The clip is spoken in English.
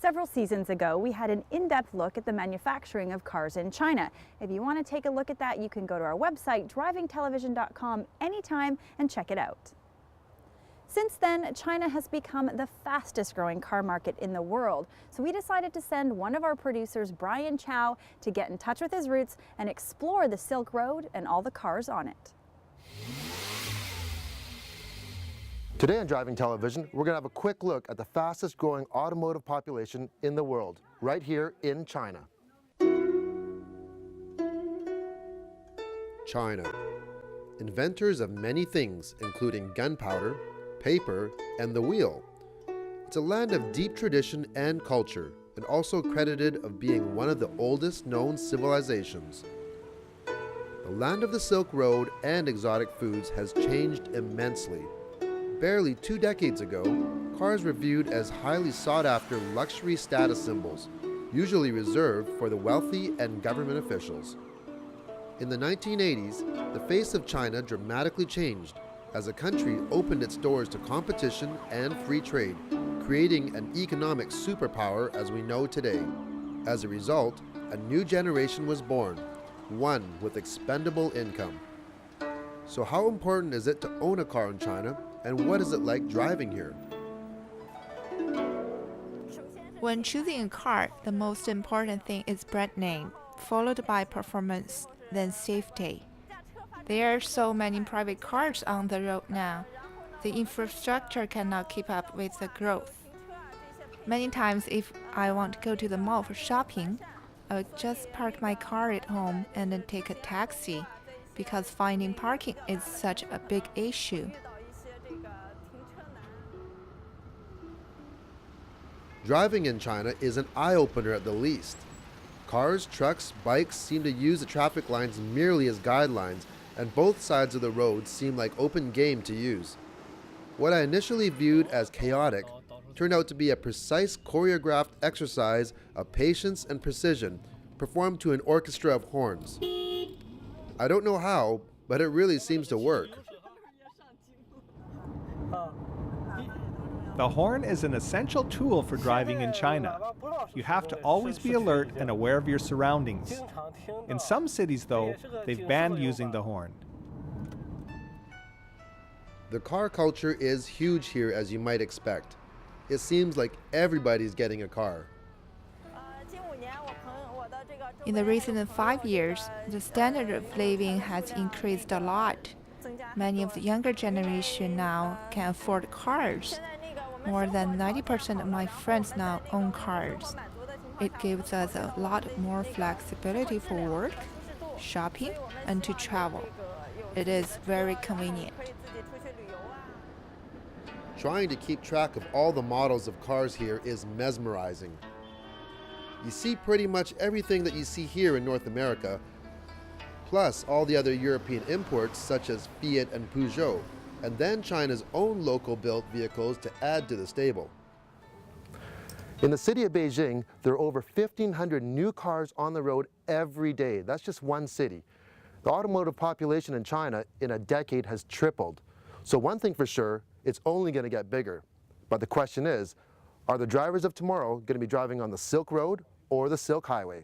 Several seasons ago, we had an in-depth look at the manufacturing of cars in China. If you want to take a look at that, you can go to our website, drivingtelevision.com, anytime and check it out. Since then, China has become the fastest growing car market in the world. So we decided to send one of our producers, Brian Chow, to get in touch with his roots and explore the Silk Road and all the cars on it. Today on Driving Television, we're going to have a quick look at the fastest growing automotive population in the world, right here in China. China. Inventors of many things, including gunpowder, paper, and the wheel. It's a land of deep tradition and culture, and also credited of being one of the oldest known civilizations. The land of the Silk Road and exotic foods has changed immensely. Barely 2 decades ago, cars were viewed as highly sought-after luxury status symbols, usually reserved for the wealthy and government officials. In the 1980s, the face of China dramatically changed as the country opened its doors to competition and free trade, creating an economic superpower as we know today. As a result, a new generation was born, one with expendable income. So how important is it to own a car in China? And what is it like driving here? When choosing a car, the most important thing is brand name, followed by performance, then safety. There are so many private cars on the road now. The infrastructure cannot keep up with the growth. Many times if I want to go to the mall for shopping, I would just park my car at home and then take a taxi, because finding parking is such a big issue. Driving in China is an eye-opener at the least. Cars, trucks, bikes seem to use the traffic lines merely as guidelines, and both sides of the road seem like open game to use. What I initially viewed as chaotic turned out to be a precise choreographed exercise of patience and precision, performed to an orchestra of horns. I don't know how, but it really seems to work. The horn is an essential tool for driving in China. You have to always be alert and aware of your surroundings. In some cities, though, they've banned using the horn. The car culture is huge here, as you might expect. It seems like everybody's getting a car. In the recent 5 years, the standard of living has increased a lot. Many of the younger generation now can afford cars. More than 90% of my friends now own cars. It gives us a lot more flexibility for work, shopping, and to travel. It is very convenient. Trying to keep track of all the models of cars here is mesmerizing. You see pretty much everything that you see here in North America, plus all the other European imports such as Fiat and Peugeot, and then China's own local-built vehicles to add to the stable. In the city of Beijing, there are over 1,500 new cars on the road every day. That's just one city. The automotive population in China in a decade has tripled. So one thing for sure, it's only going to get bigger. But the question is, are the drivers of tomorrow going to be driving on the Silk Road or the Silk Highway?